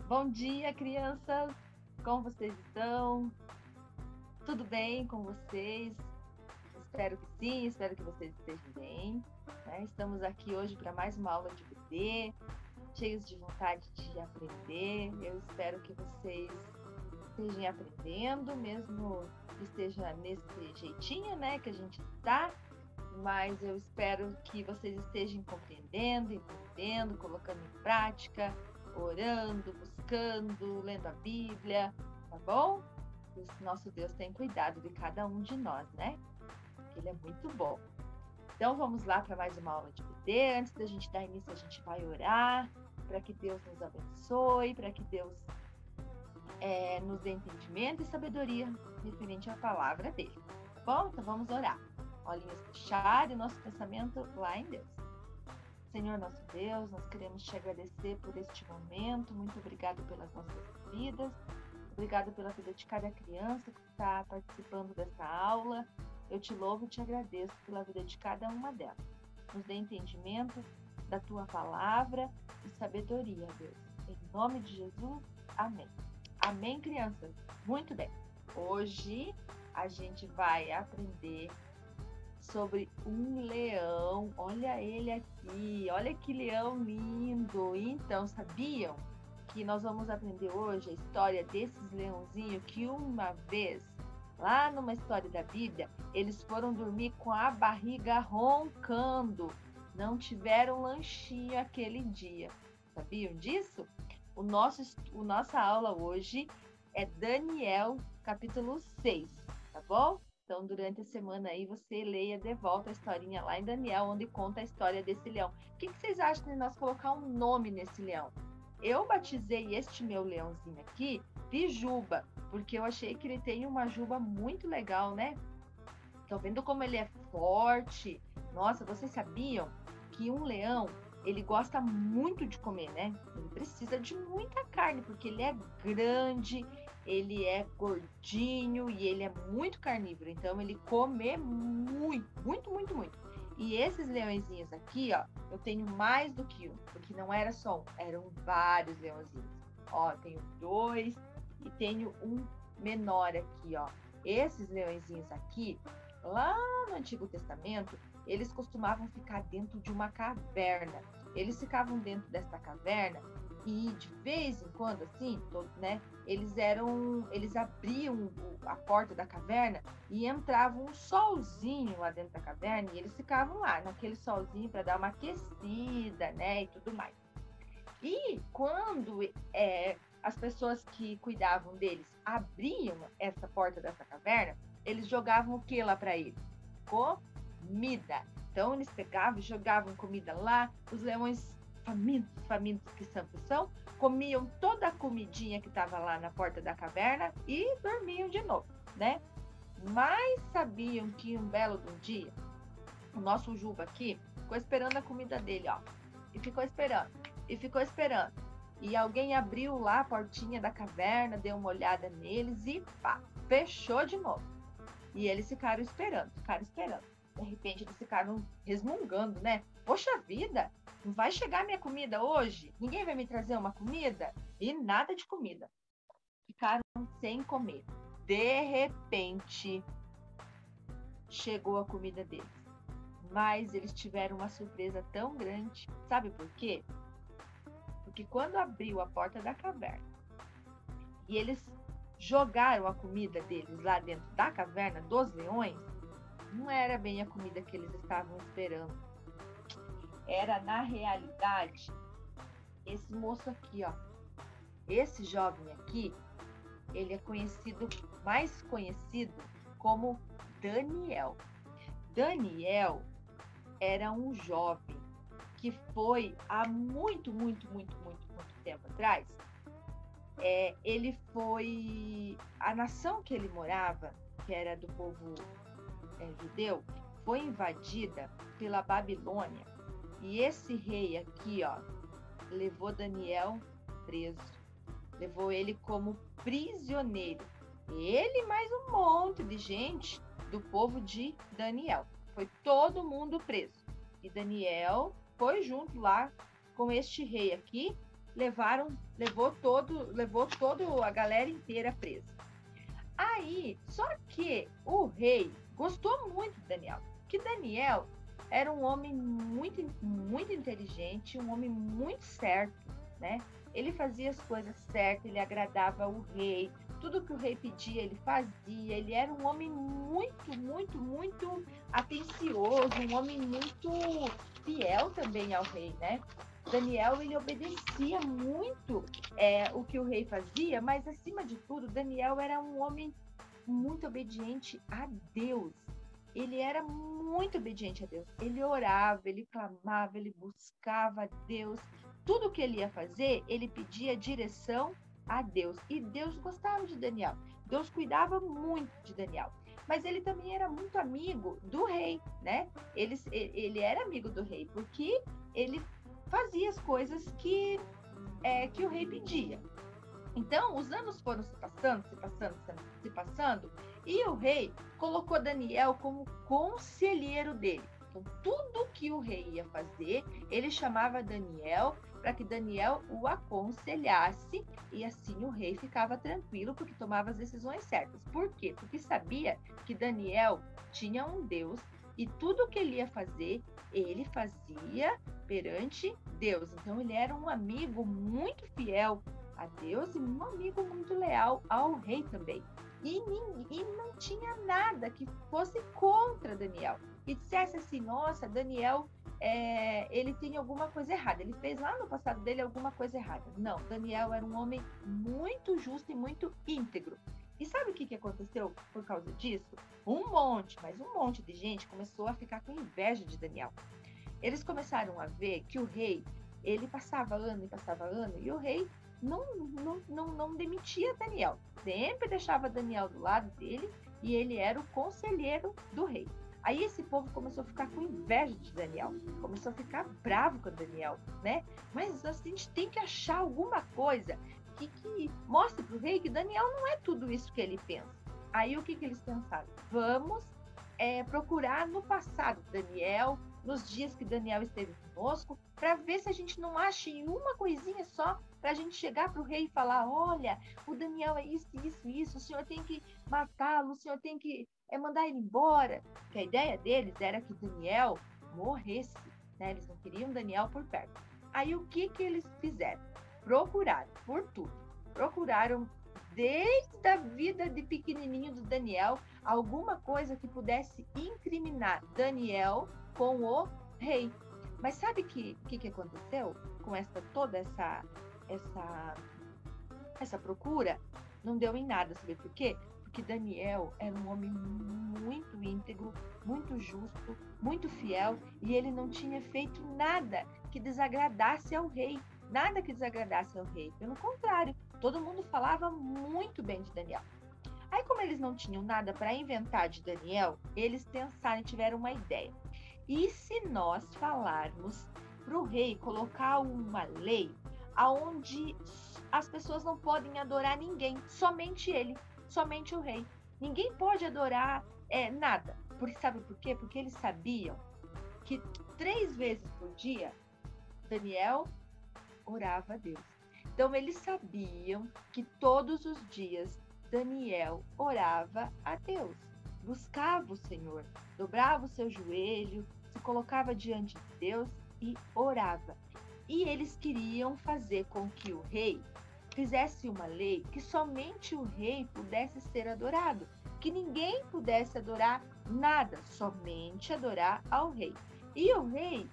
Bom dia, crianças! Como vocês estão? Tudo bem com vocês? Espero que sim, espero que vocês estejam bem, né? Estamos aqui hoje para mais uma aula de bebê, cheios de vontade de aprender. Eu espero que vocês estejam aprendendo, mesmo que esteja nesse jeitinho, né, que a gente está, mas eu espero que vocês estejam compreendendo, entendendo, colocando em prática, orando, buscando, lendo a Bíblia, tá bom? O nosso Deus tem cuidado de cada um de nós, né? Ele é muito bom. Então vamos lá para mais uma aula de bebê. Antes da gente dar início, a gente vai orar para que Deus nos abençoe, para que Deus nos dê entendimento e sabedoria referente à palavra dele, tá bom? Então vamos orar. Olhinhos fechados e nosso pensamento lá em Deus. Senhor nosso Deus, nós queremos te agradecer por este momento. Muito obrigado pelas nossas vidas. Obrigado pela vida de cada criança que está participando dessa aula. Eu te louvo e te agradeço pela vida de cada uma delas. Nos dê entendimento da tua palavra e sabedoria, Deus. Em nome de Jesus, amém. Amém, crianças? Muito bem. Hoje a gente vai aprender sobre um leão. Olha ele aqui, olha que leão lindo. Então, sabiam que nós vamos aprender hoje a história desses leãozinhos que uma vez, lá numa história da Bíblia, eles foram dormir com a barriga roncando. Não tiveram lanchinho aquele dia. Sabiam disso? Nossa aula hoje é Daniel, capítulo 6, tá bom? Então, durante a semana aí, você leia de volta a historinha lá em Daniel, onde conta a história desse leão. O que vocês acham de nós colocar um nome nesse leão? Eu batizei este meu leãozinho aqui de Juba, porque eu achei que ele tem uma juba muito legal, né? Estão vendo como ele é forte? Nossa, vocês sabiam que um leão, ele gosta muito de comer, né? Ele precisa de muita carne, porque ele é grande, ele é gordinho e ele é muito carnívoro. Então, ele come muito, muito, muito, muito. E esses leõezinhos aqui, ó, eu tenho mais do que um, porque não era só um, eram vários leõezinhos. Ó, tenho 2 e tenho um menor aqui, ó. Esses leõezinhos aqui, lá no Antigo Testamento, eles costumavam ficar dentro de uma caverna. Eles ficavam dentro dessa caverna e de vez em quando, assim, né, eles abriam a porta da caverna e entrava um solzinho lá dentro da caverna e eles ficavam lá, naquele solzinho para dar uma aquecida, né, e tudo mais. E quando as pessoas que cuidavam deles abriam essa porta dessa caverna, eles jogavam o que lá para eles? Comida. Então, eles pegavam e jogavam comida lá. Os leões famintos que são, comiam toda a comidinha que estava lá na porta da caverna e dormiam de novo, né? Mas sabiam que um belo de um dia, o nosso Juba aqui ficou esperando a comida dele, ó. E ficou esperando. E alguém abriu lá a portinha da caverna, deu uma olhada neles e pá, fechou de novo. E eles ficaram esperando. De repente, eles ficaram resmungando, né? Poxa vida, não vai chegar minha comida hoje? Ninguém vai me trazer uma comida? E nada de comida. Ficaram sem comer. De repente, chegou a comida deles. Mas eles tiveram uma surpresa tão grande. Sabe por quê? Porque quando abriu a porta da caverna e eles jogaram a comida deles lá dentro da caverna dos leões, não era bem a comida que eles estavam esperando. Era, na realidade, esse moço aqui, ó. Esse jovem aqui, ele é mais conhecido como Daniel. Daniel era um jovem que foi há muito tempo atrás. Ele foi... A nação que ele morava, que era do povo judeu, foi invadida pela Babilônia. E esse rei aqui, ó, levou Daniel preso. Levou ele como prisioneiro. Ele mais um monte de gente do povo de Daniel foi todo mundo preso. E Daniel foi junto lá com este rei aqui, levou todo a galera inteira presa. Aí, só que o rei gostou muito de Daniel, que Daniel era um homem muito, muito inteligente, um homem muito certo, né? Ele fazia as coisas certas, ele agradava o rei, tudo que o rei pedia ele fazia, ele era um homem muito, muito, muito atencioso, um homem muito fiel também ao rei, né? Daniel, ele obedecia muito o que o rei fazia, mas acima de tudo, Daniel era um homem muito obediente a Deus. Ele era muito obediente a Deus. Ele orava, ele clamava, ele buscava a Deus. Tudo que ele ia fazer, ele pedia direção a Deus. E Deus gostava de Daniel. Deus cuidava muito de Daniel. Mas ele também era muito amigo do rei, né? Ele era amigo do rei, porque ele fazia as coisas que o rei pedia. Então, os anos foram se passando, e o rei colocou Daniel como conselheiro dele. Então, tudo que o rei ia fazer, ele chamava Daniel para que Daniel o aconselhasse, e assim o rei ficava tranquilo, porque tomava as decisões certas. Por quê? Porque sabia que Daniel tinha um Deus, e tudo que ele ia fazer, ele fazia perante Deus. Então, ele era um amigo muito fiel a Deus e um amigo muito leal ao rei também. E não tinha nada que fosse contra Daniel. E dissesse assim, nossa, Daniel, ele tem alguma coisa errada. Ele fez lá no passado dele alguma coisa errada. Não, Daniel era um homem muito justo e muito íntegro. E sabe o que aconteceu por causa disso? Mas um monte de gente começou a ficar com inveja de Daniel. Eles começaram a ver que o rei, ele passava ano, e o rei não demitia Daniel. Sempre deixava Daniel do lado dele, e ele era o conselheiro do rei. Aí esse povo começou a ficar com inveja de Daniel, começou a ficar bravo com Daniel, né? Mas a gente tem que achar alguma coisa que mostre para o rei que Daniel não é tudo isso que ele pensa. Aí o que eles pensaram? Vamos procurar no passado Daniel, nos dias que Daniel esteve conosco, para ver se a gente não acha em uma coisinha só, para a gente chegar para o rei e falar, olha, o Daniel é isso, o senhor tem que matá-lo, o senhor tem que mandar ele embora. Porque a ideia deles era que Daniel morresse, né? Eles não queriam Daniel por perto. Aí o que eles fizeram? Procuraram por tudo. Procuraram desde a vida de pequenininho do Daniel, alguma coisa que pudesse incriminar Daniel com o rei. Mas sabe o que aconteceu com toda essa procura? Não deu em nada, sabe por quê? Porque Daniel era um homem muito íntegro, muito justo, muito fiel, e ele não tinha feito nada que desagradasse ao rei. Nada que desagradasse ao rei. Pelo contrário, todo mundo falava muito bem de Daniel. Aí, como eles não tinham nada para inventar de Daniel, eles pensaram e tiveram uma ideia. E se nós falarmos para o rei colocar uma lei onde as pessoas não podem adorar ninguém, somente ele, somente o rei. Ninguém pode adorar nada. Sabe por quê? Porque eles sabiam que 3 vezes por dia Daniel orava a Deus. Então, eles sabiam que todos os dias Daniel orava a Deus, buscava o Senhor, dobrava o seu joelho, se colocava diante de Deus e orava. E eles queriam fazer com que o rei fizesse uma lei que somente o rei pudesse ser adorado, que ninguém pudesse adorar nada, somente adorar ao rei. E o rei,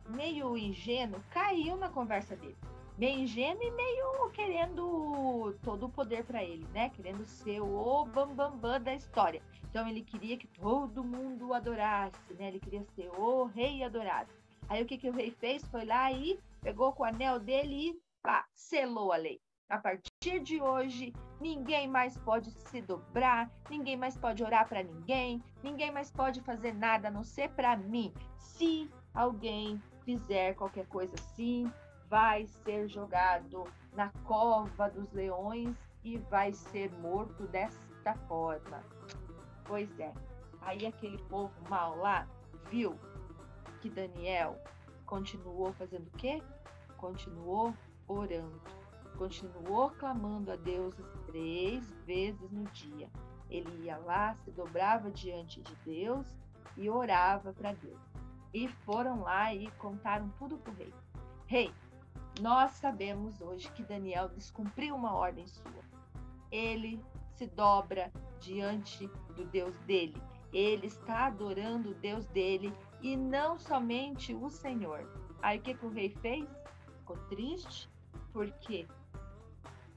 meio ingênuo, caiu na conversa dele. Meio ingênuo e meio querendo todo o poder para ele, né? Querendo ser o bambambam da história. Então, ele queria que todo mundo o adorasse, né? Ele queria ser o rei adorado. Aí, o que o rei fez? Foi lá e pegou com o anel dele e selou a lei. A partir de hoje, ninguém mais pode se dobrar, ninguém mais pode orar para ninguém, ninguém mais pode fazer nada a não ser para mim. Se alguém fizer qualquer coisa assim, vai ser jogado na cova dos leões e vai ser morto desta forma. Pois é, Aí aquele povo mau lá viu que Daniel continuou fazendo o quê? Continuou orando, continuou clamando a Deus 3 vezes no dia. Ele ia lá, se dobrava diante de Deus e orava para Deus. E foram lá e contaram tudo para o rei. Rei, nós sabemos hoje que Daniel descumpriu uma ordem sua. Ele se dobra diante do Deus dele. Ele está adorando o Deus dele e não somente o Senhor. Aí o que o rei fez? Ficou triste. Por quê?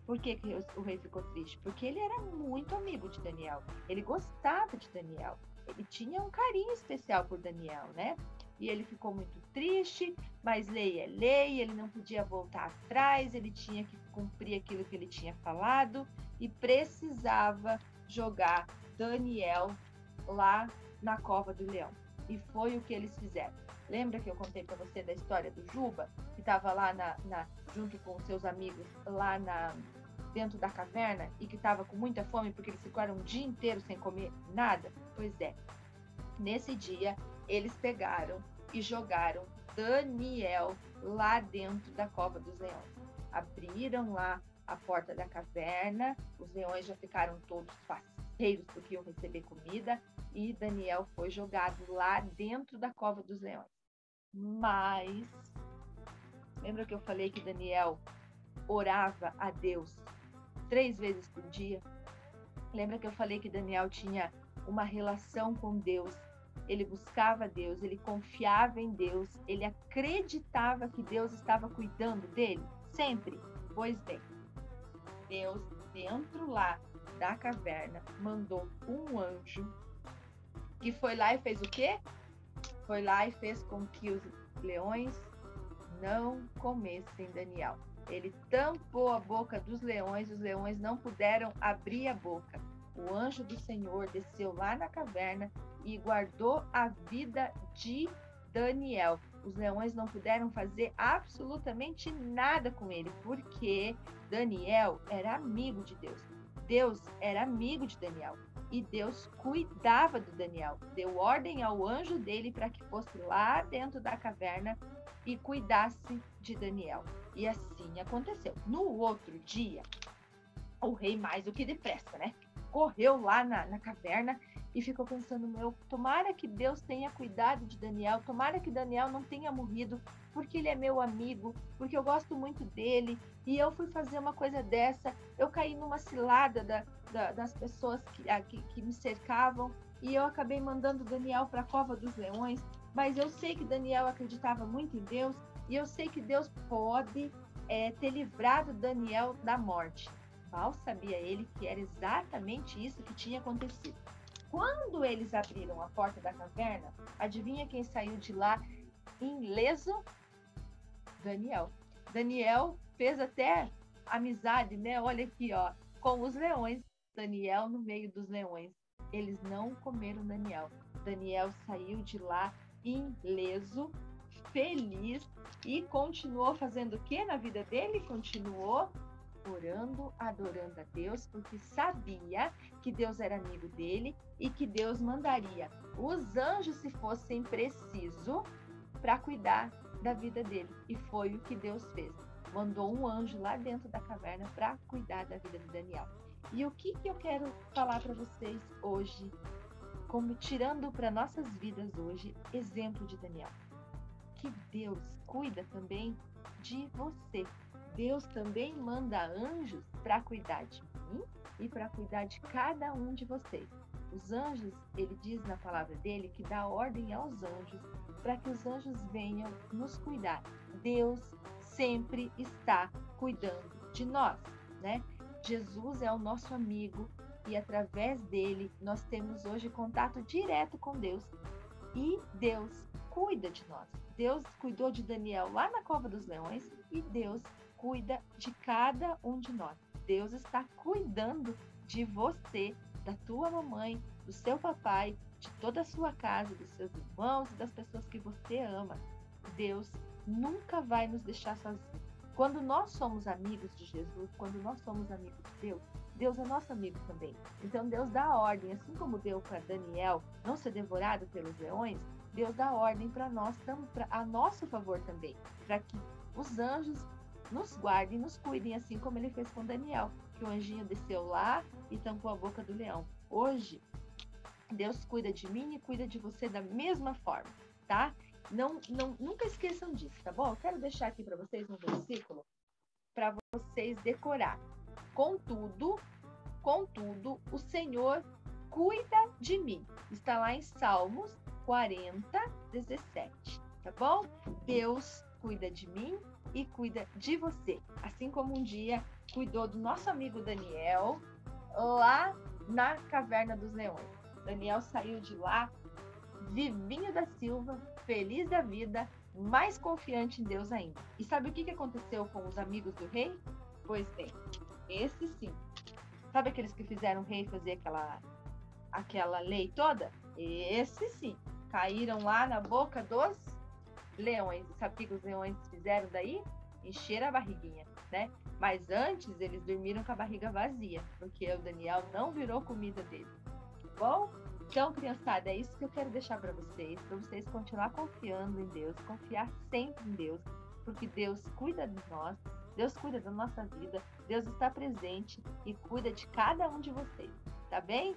Por que o rei ficou triste? Porque ele era muito amigo de Daniel. Ele gostava de Daniel. Ele tinha um carinho especial por Daniel, né? E ele ficou muito triste, mas lei é lei, ele não podia voltar atrás, ele tinha que cumprir aquilo que ele tinha falado e precisava jogar Daniel lá na cova do leão. E foi o que eles fizeram. Lembra que eu contei para você da história do Juba, que estava lá junto com seus amigos lá dentro da caverna e que estava com muita fome porque eles ficaram um dia inteiro sem comer nada? Pois é, nesse dia eles pegaram e jogaram Daniel lá dentro da cova dos leões. Abriram lá a porta da caverna, os leões já ficaram todos faceiros porque iam receber comida e Daniel foi jogado lá dentro da cova dos leões. Mas, lembra que eu falei que Daniel orava a Deus 3 vezes por dia? Lembra que eu falei que Daniel tinha uma relação com Deus? Ele buscava Deus, ele confiava em Deus, ele acreditava que Deus estava cuidando dele, sempre. Pois bem, Deus, dentro lá da caverna, mandou um anjo que foi lá e fez o quê? Foi lá e fez com que os leões não comessem Daniel. Ele tampou a boca dos leões, os leões não puderam abrir a boca. O anjo do Senhor desceu lá na caverna e guardou a vida de Daniel. Os leões não puderam fazer absolutamente nada com ele, porque Daniel era amigo de Deus. Deus era amigo de Daniel e Deus cuidava do Daniel. Deu ordem ao anjo dele para que fosse lá dentro da caverna e cuidasse de Daniel. E assim aconteceu. No outro dia, o rei, mais do que depressa, né? Correu lá na caverna e ficou pensando, tomara que Deus tenha cuidado de Daniel, tomara que Daniel não tenha morrido, porque ele é meu amigo, porque eu gosto muito dele, e eu fui fazer uma coisa dessa, eu caí numa cilada das pessoas que me cercavam, e eu acabei mandando Daniel para a cova dos leões, mas eu sei que Daniel acreditava muito em Deus, e eu sei que Deus pode ter livrado Daniel da morte. Mal sabia ele que era exatamente isso que tinha acontecido. Quando eles abriram a porta da caverna, adivinha quem saiu de lá ileso? Daniel. Daniel fez até amizade, né? Olha aqui, ó, com os leões. Daniel no meio dos leões. Eles não comeram Daniel. Daniel saiu de lá ileso, feliz e continuou fazendo o que na vida dele? Continuou orando, adorando a Deus, porque sabia que Deus era amigo dele e que Deus mandaria os anjos se fossem preciso para cuidar da vida dele. E foi o que Deus fez. Mandou um anjo lá dentro da caverna para cuidar da vida de Daniel. E o que eu quero falar para vocês hoje, como tirando para nossas vidas hoje, exemplo de Daniel. Que Deus cuida também de você. Deus também manda anjos para cuidar de mim e para cuidar de cada um de vocês. Os anjos, ele diz na palavra dele que dá ordem aos anjos para que os anjos venham nos cuidar. Deus sempre está cuidando de nós, né? Jesus é o nosso amigo e através dele nós temos hoje contato direto com Deus e Deus cuida de nós. Deus cuidou de Daniel lá na cova dos leões e Deus cuida de cada um de nós. Deus está cuidando de você, da tua mamãe, do seu papai, de toda a sua casa, dos seus irmãos e das pessoas que você ama. Deus nunca vai nos deixar sozinhos. Quando nós somos amigos de Jesus, quando nós somos amigos de Deus, Deus é nosso amigo também. Então Deus dá ordem, assim como deu para Daniel não ser devorado pelos leões, Deus dá ordem para nós, a nosso favor também, para que os anjos nos guardem, nos cuidem, assim como ele fez com Daniel, que o anjinho desceu lá e tampou a boca do leão. Hoje, Deus cuida de mim e cuida de você da mesma forma, tá? Nunca esqueçam disso, tá bom? Eu quero deixar aqui para vocês um versículo para vocês decorar. Contudo, o Senhor cuida de mim. Está lá em Salmos 40, 17, tá bom? Deus cuida de mim e cuida de você. Assim como um dia cuidou do nosso amigo Daniel lá na Caverna dos Leões. Daniel saiu de lá vivinho da Silva, feliz da vida, mais confiante em Deus ainda. E sabe o que aconteceu com os amigos do rei? Pois bem, esse sim. Sabe aqueles que fizeram o rei fazer aquela lei toda? Esse sim. Caíram lá na boca dos leões. E sabe o que os leões fizeram daí? Encheram a barriguinha, né? Mas antes eles dormiram com a barriga vazia, porque o Daniel não virou comida dele. Bom? Então, criançada, é isso que eu quero deixar para vocês continuar confiando em Deus, confiar sempre em Deus, porque Deus cuida de nós, Deus cuida da nossa vida, Deus está presente e cuida de cada um de vocês, tá bem?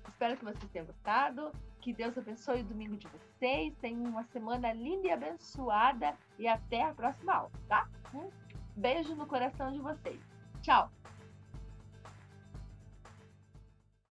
Espero que vocês tenham gostado, que Deus abençoe o domingo de vocês, tenham uma semana linda e abençoada e até a próxima aula, tá? Um beijo no coração de vocês. Tchau!